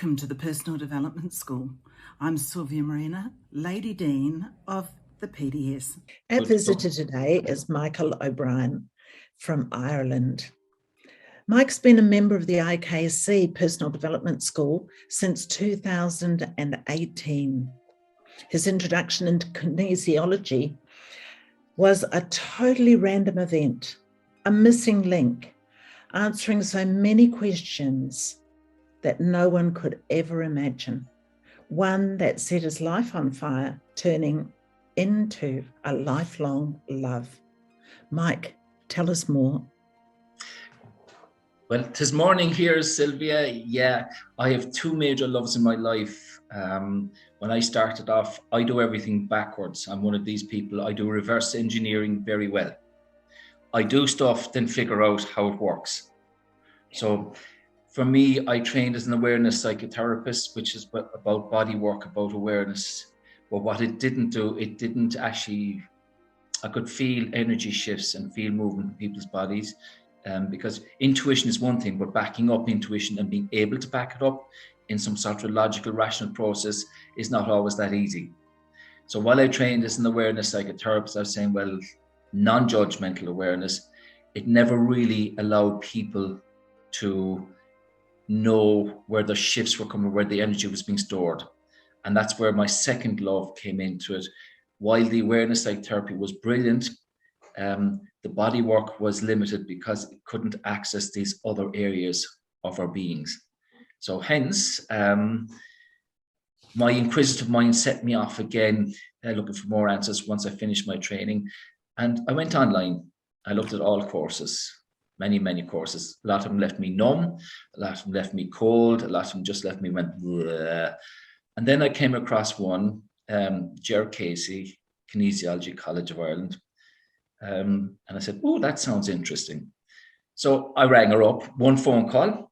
Welcome to the Personal Development School. I'm Sylvia Marina, Lady Dean of the PDS. Our visitor today is Michael O'Brien from Ireland. Mike's been a member of the IKC Personal Development School since 2018. His introduction into kinesiology was a totally random event, a missing link, answering so many questions that no one could ever imagine. One that set his life on fire, turning into a lifelong love. Mike, tell us more. Well, 'tis morning here, Sylvia. Yeah, I have two major loves in my life. When I started off, I do everything backwards. I'm one of these people. I do reverse engineering very well. I do stuff, then figure out how it works. So for me, I trained as an awareness psychotherapist, which is about body work, about awareness. But what it didn't do, it didn't actually, I could feel energy shifts and feel movement in people's bodies. Because intuition is one thing, but backing up intuition and being able to back it up in some sort of logical, rational process is not always that easy. So while I trained as an awareness psychotherapist, I was saying, well, non-judgmental awareness, it never really allowed people to know where the shifts were coming, where the energy was being stored. And that's where my second love came into it. While the awareness psychotherapy was brilliant, the body work was limited because it couldn't access these other areas of our beings. So hence, my inquisitive mind set me off again, looking for more answers once I finished my training. And I went online. I looked at all courses. Many courses. A lot of them left me numb, a lot of them left me cold, a lot of them just left me went bleh. And then I came across one, Ger Casey, Kinesiology College of Ireland. And I said, oh, that sounds interesting. So I rang her up, one phone call.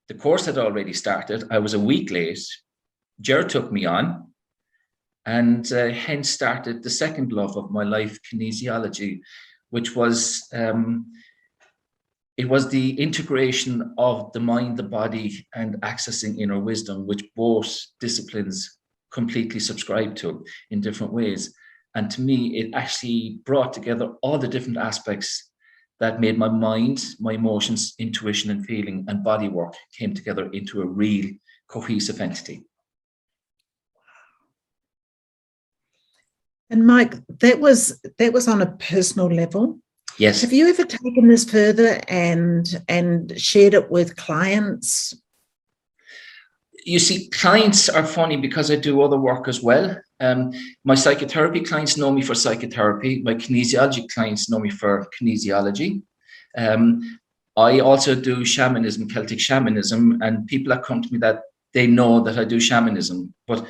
The course had already started. I was a week late. Ger took me on, and hence started the second love of my life, kinesiology, which was it was the integration of the mind, the body, and accessing inner wisdom, which both disciplines completely subscribe to in different ways. And to me, it actually brought together all the different aspects that made my mind, my emotions, intuition and feeling and body work came together into a real cohesive entity. And Mike, that was on a personal level. Yes. Have you ever taken this further and shared it with clients? You see, clients are funny because I do other work as well. My psychotherapy clients know me for psychotherapy. My kinesiology clients know me for kinesiology. I also do shamanism, Celtic shamanism, and people that come to me that they know that I do shamanism, but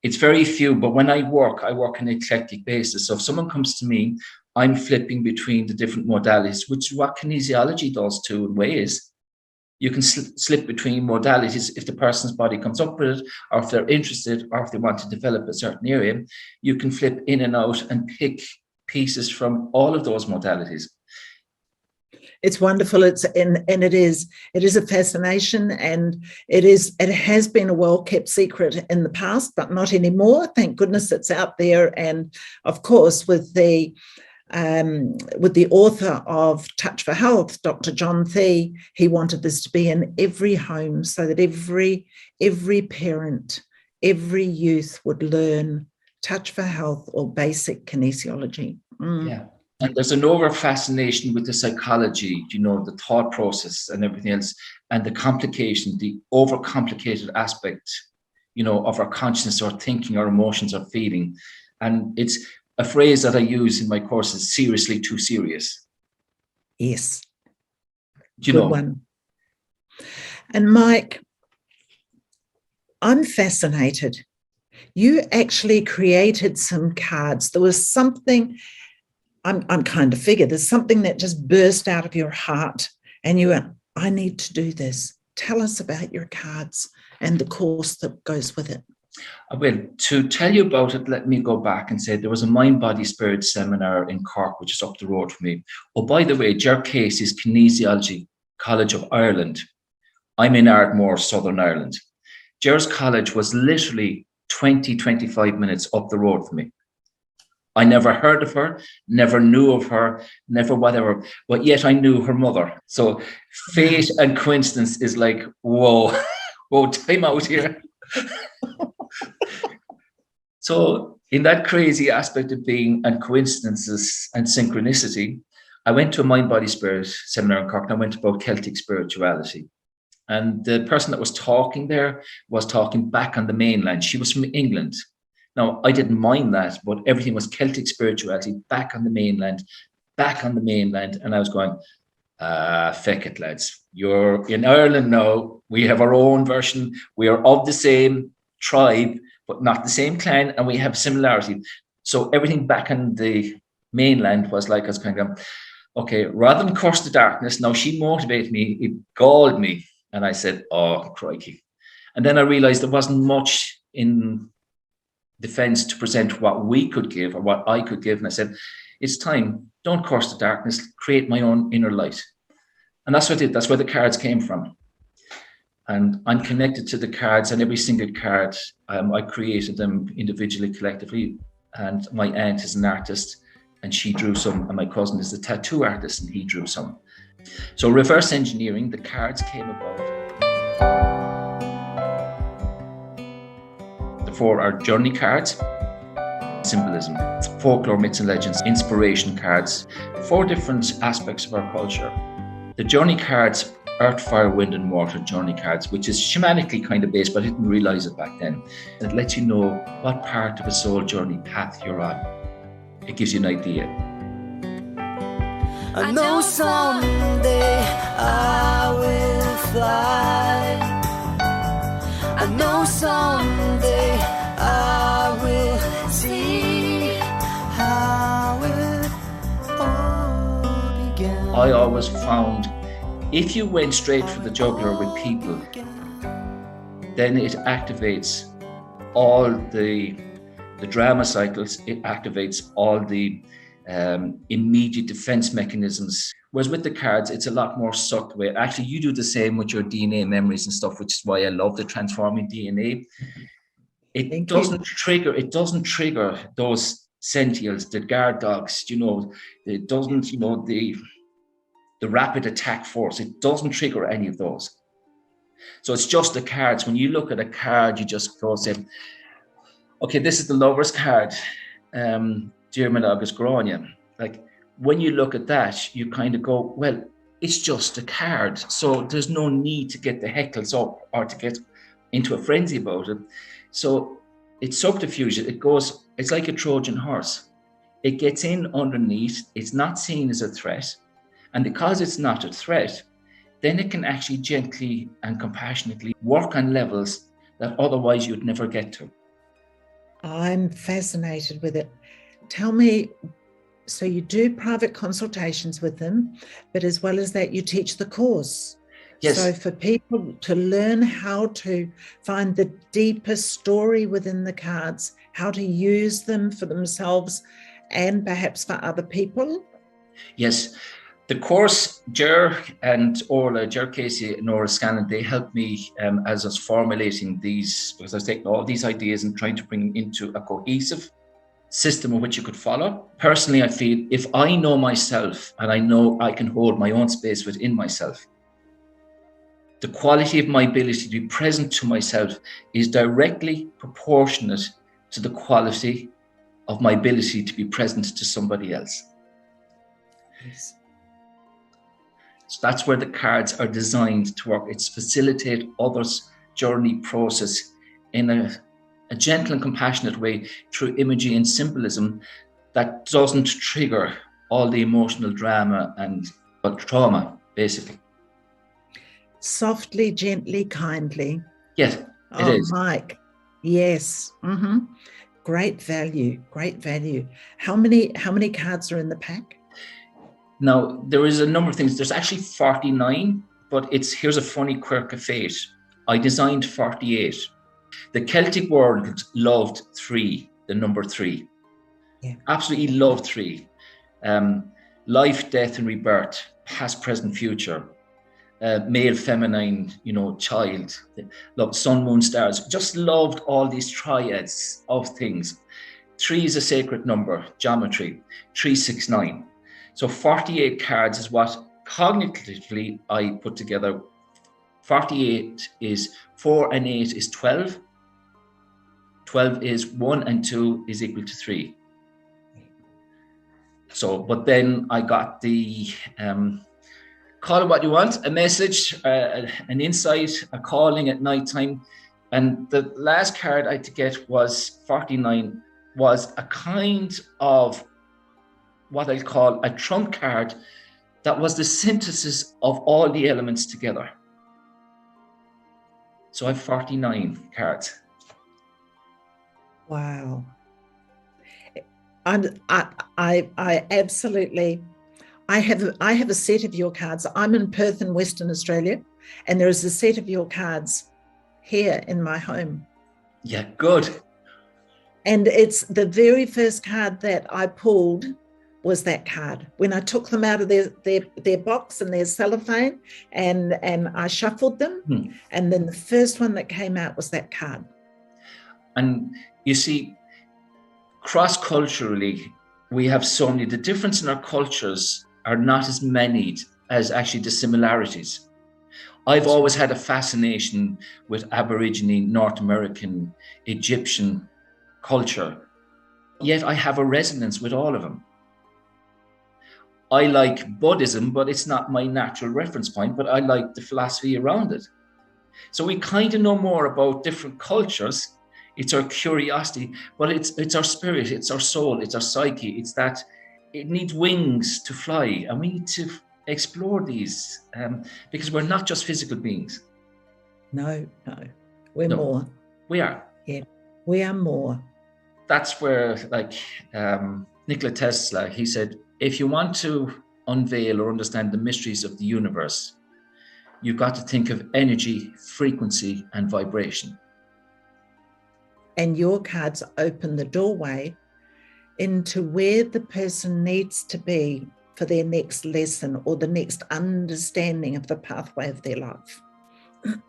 it's very few. But when I work on an eclectic basis. So if someone comes to me, I'm flipping between the different modalities, which is what kinesiology does too in ways. You can slip between modalities if the person's body comes up with it, or if they're interested, or if they want to develop a certain area. You can flip in and out and pick pieces from all of those modalities. It's wonderful. It is a fascination, and it has been a well-kept secret in the past, but not anymore. Thank goodness it's out there. And of course, with the author of Touch for Health, Dr. John Thie, he wanted this to be in every home so that every parent, every youth would learn Touch for Health or basic kinesiology. Yeah. And there's an over fascination with the psychology, the thought process and everything else, and the complication, the overcomplicated aspect, of our consciousness, our thinking, our emotions, our feeling. And it's a phrase that I use in my courses, seriously too serious. Yes. Good one. And Mike, I'm fascinated. You actually created some cards. There was something, I'm kind of figure, there's something that just burst out of your heart and you went, I need to do this. Tell us about your cards and the course that goes with it. Well, to tell you about it, let me go back and say there was a Mind, Body, Spirit seminar in Cork, which is up the road from me. Oh, by the way, Ger Casey's Kinesiology College of Ireland. I'm in Ardmore, Southern Ireland. Gers College was literally 25 minutes up the road from me. I never heard of her, never knew of her, never whatever, but yet I knew her mother. So fate and coincidence is like, whoa, time out here. So in that crazy aspect of being and coincidences and synchronicity, I went to a Mind, Body, Spirit seminar in Cork, and I went about Celtic spirituality. And the person that was talking there was talking back on the mainland. She was from England. Now, I didn't mind that, but everything was Celtic spirituality, back on the mainland. And I was going, feck it, lads. You're in Ireland now. We have our own version. We are of the same tribe, but not the same clan, and we have similarity. So everything back on the mainland was like, I was kind of, okay, rather than curse the darkness, now she motivated me, it galled me. And I said, oh, crikey. And then I realized there wasn't much in defense to present what we could give or what I could give. And I said, it's time, don't curse the darkness, create my own inner light. And that's what I did. That's where the cards came from. And I'm connected to the cards, and every single card, I created them individually, collectively. And my aunt is an artist and she drew some, and my cousin is a tattoo artist and he drew some. So reverse engineering, the cards came about. The 4 are journey cards, symbolism, folklore, myths and legends, inspiration cards, 4 different aspects of our culture. The journey cards, earth, fire, wind and water journey cards, which is shamanically kind of based, but I didn't realize it back then. It lets you know what part of a soul journey path you're on. It gives you an idea. I know someday I will fly. I know someday I will see how it all began. I always found if you went straight for the jugular with people, then it activates all the drama cycles, it activates all the immediate defense mechanisms. Whereas with the cards, it's a lot more sucked away. Actually, you do the same with your DNA memories and stuff, which is why I love the transforming DNA. It doesn't trigger those sentials, the guard dogs, it doesn't, the rapid attack force. It doesn't trigger any of those. So it's just the cards. When you look at a card, you just go say, okay, this is the lover's card. Dear my dog is growing you. Like when you look at that, you kind of go, well, it's just a card. So there's no need to get the heckles up or to get into a frenzy about it. So it's subterfuge. It's like a Trojan horse. It gets in underneath. It's not seen as a threat. And because it's not a threat, then it can actually gently and compassionately work on levels that otherwise you'd never get to. I'm fascinated with it. Tell me, so you do private consultations with them, but as well as that, you teach the course. Yes. So for people to learn how to find the deeper story within the cards, how to use them for themselves and perhaps for other people. Yes. The course, Ger and Orla, Ger Casey and Orla Scanlon, they helped me as I was formulating these, because I was taking all these ideas and trying to bring them into a cohesive system of which you could follow. Personally, I feel if I know myself and I know I can hold my own space within myself, the quality of my ability to be present to myself is directly proportionate to the quality of my ability to be present to somebody else. Yes. So that's where the cards are designed to work. It's facilitate others' journey process in a gentle and compassionate way through imagery and symbolism that doesn't trigger all the emotional drama and trauma, basically. Softly, gently, kindly. Yes, it is. Mike, yes. Mm-hmm. Great value, great value. How many cards are in the pack? Now, there is a number of things. There's actually 49, but here's a funny quirk of fate. I designed 48. The Celtic world loved 3, the number 3. Yeah. Absolutely loved 3. Life, death, and rebirth, past, present, future. male, feminine, child. Look, sun, moon, stars. Just loved all these triads of things. 3 is a sacred number, geometry. 3, 6, 9. So 48 cards is what cognitively I put together. 48 is 4 and 8 is 12. 12 is 1 and 2 is equal to 3. So, but then I got the, call it what you want, a message, an insight, a calling at night time. And the last card I had to get was 49, was a kind of what I'll call a trump card that was the synthesis of all the elements together. So I have 49 cards. Wow. I absolutely, I have a set of your cards. I'm in Perth in Western Australia, and there is a set of your cards here in my home. Yeah, good. And it's the very first card that I pulled was that card. When I took them out of their box and their cellophane and I shuffled them, and then the first one that came out was that card. And you see, cross-culturally, we have so many, the difference in our cultures are not as many as actually the similarities. I've always had a fascination with Aborigine, North American, Egyptian culture, yet I have a resonance with all of them. I like Buddhism, but it's not my natural reference point, but I like the philosophy around it. So we kind of know more about different cultures. It's our curiosity, but it's our spirit, it's our soul, it's our psyche. It's that it needs wings to fly, and we need to explore these because we're not just physical beings. No, we're more. We are. Yeah, we are more. That's where, like Nikola Tesla, he said, if you want to unveil or understand the mysteries of the universe, you've got to think of energy, frequency, and vibration. And your cards open the doorway into where the person needs to be for their next lesson or the next understanding of the pathway of their life.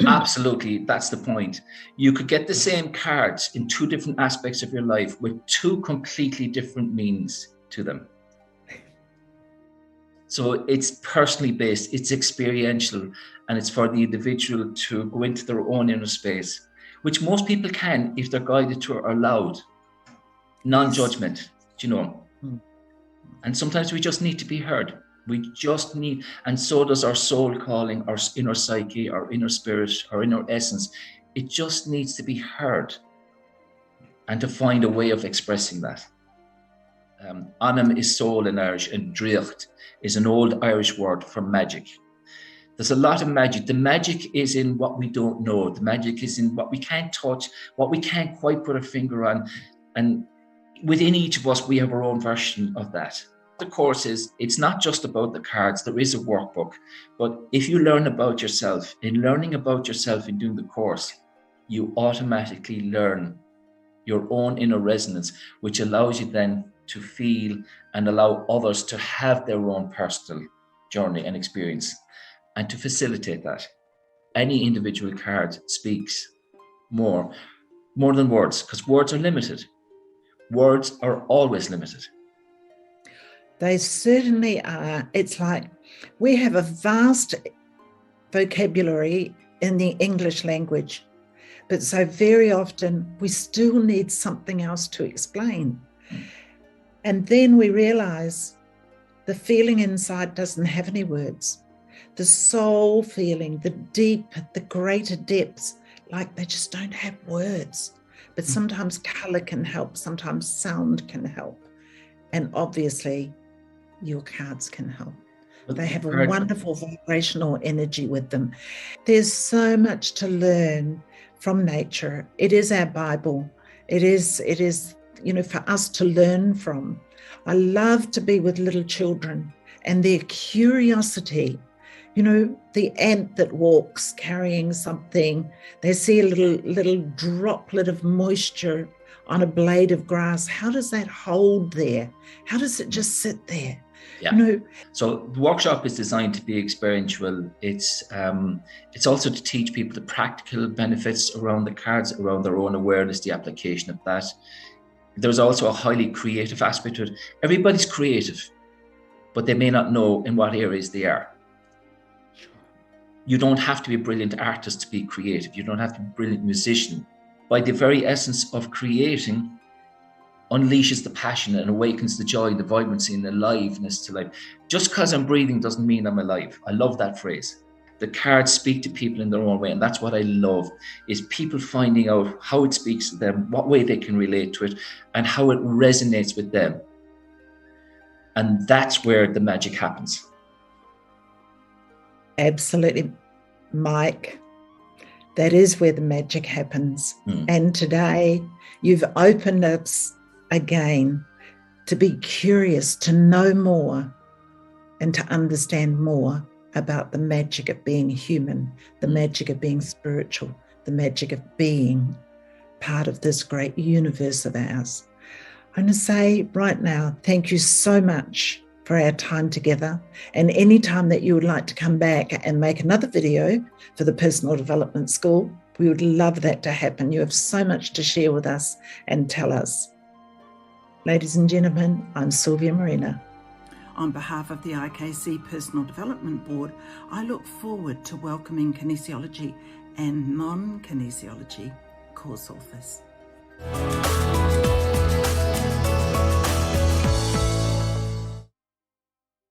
Absolutely, that's the point. You could get the same cards in 2 different aspects of your life with 2 completely different meanings to them. So it's personally based, it's experiential, and it's for the individual to go into their own inner space, which most people can if they're guided to or allowed. Non-judgment, And sometimes we just need to be heard. We just need, and so does our soul calling, our inner psyche, our inner spirit, our inner essence. It just needs to be heard and to find a way of expressing that. Anam is soul in Irish, and Draíocht is an old Irish word for magic. There's a lot of magic. The magic is in what we don't know. The magic is in what we can't touch, what we can't quite put a finger on. And within each of us, we have our own version of that. The course is, it's not just about the cards. There is a workbook. But if you learn about yourself, in learning about yourself in doing the course, you automatically learn your own inner resonance, which allows you then to feel and allow others to have their own personal journey and experience, and to facilitate that. Any individual card speaks more than words, because words are limited. Words are always limited. They certainly are. It's like we have a vast vocabulary in the English language, but so very often we still need something else to explain. And then we realize the feeling inside doesn't have any words. The soul feeling, the deep, the greater depths, like they just don't have words. But sometimes color can help, sometimes sound can help. And obviously, your cards can help. They have a wonderful vibrational energy with them. There's so much to learn from nature. It is our Bible. It is, for us to learn from. I love to be with little children and their curiosity. The ant that walks carrying something, they see a little droplet of moisture on a blade of grass. How does that hold there? How does it just sit there? Yeah. So the workshop is designed to be experiential. It's also to teach people the practical benefits around the cards, around their own awareness, the application of that. There's also a highly creative aspect to it. Everybody's creative, but they may not know in what areas they are. You don't have to be a brilliant artist to be creative. You don't have to be a brilliant musician. By the very essence of creating, unleashes the passion and awakens the joy, the vibrancy and aliveness to life. Just because I'm breathing doesn't mean I'm alive. I love that phrase. The cards speak to people in their own way, and that's what I love, is people finding out how it speaks to them, what way they can relate to it, and how it resonates with them. And that's where the magic happens. Absolutely, Mike. That is where the magic happens. And today you've opened us again to be curious, to know more and to understand more about the magic of being human, the magic of being spiritual, the magic of being part of this great universe of ours. I'm going to say right now, thank you so much for our time together. And any time that you would like to come back and make another video for the Personal Development School, we would love that to happen. You have so much to share with us and tell us. Ladies and gentlemen, I'm Sylvia Marina. On behalf of the IKC Personal Development Board, I look forward to welcoming kinesiology and non-kinesiology course authors.